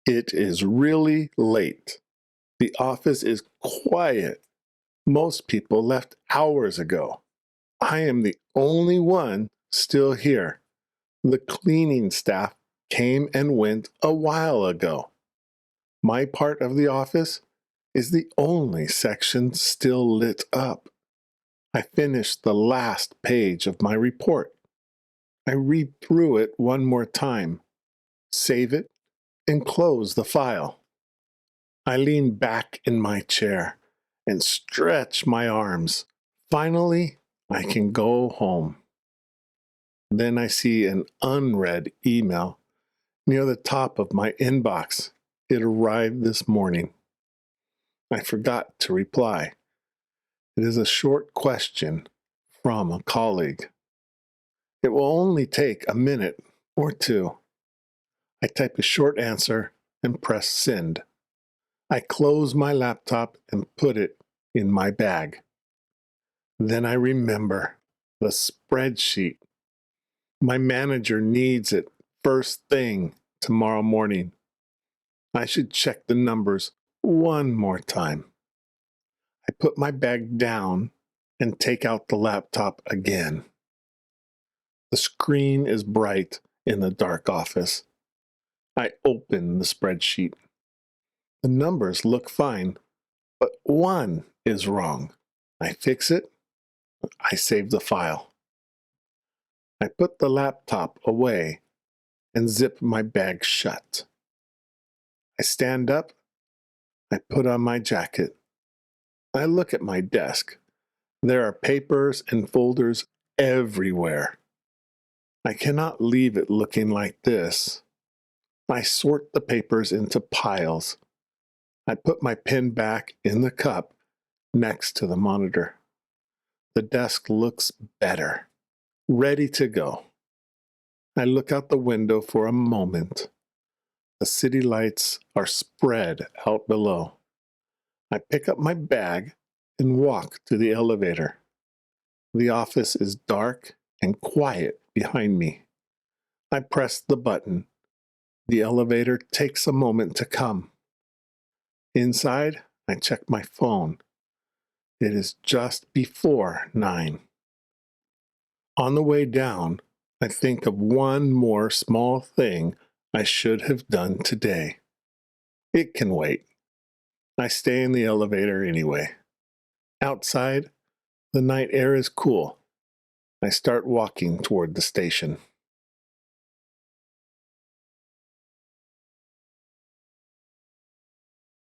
It is really late. The office is quiet. Most people left hours ago. I am the only one still here. The cleaning staff came and went a while ago. My part of the office is the only section still lit up. I finished the last page of my report. I read through it one more time, save it, and close the file. I lean back in my chair and stretch my arms. Finally, I can go home. Then I see an unread email near the top of my inbox. It arrived this morning. I forgot to reply. It is a short question from a colleague. It will only take a minute or two. I type a short answer and press send. I close my laptop and put it in my bag. Then I remember the spreadsheet. My manager needs it first thing tomorrow morning. I should check the numbers one more time. I put my bag down and take out the laptop again. The screen is bright in the dark office. I open the spreadsheet. The numbers look fine, but one is wrong. I fix it. I save the file. I put the laptop away and zip my bag shut. I stand up. I put on my jacket. I look at my desk. There are papers and folders everywhere. I cannot leave it looking like this. I sort the papers into piles. I put my pen back in the cup next to the monitor. The desk looks better, ready to go. I look out the window for a moment. The city lights are spread out below. I pick up my bag and walk to the elevator. The office is dark and quiet behind me. I press the button. The elevator takes a moment to come. Inside, I check my phone. It is just before 9. On the way down, I think of one more small thing I should have done today. It can wait. I stay in the elevator anyway. Outside, the night air is cool. I start walking toward the station.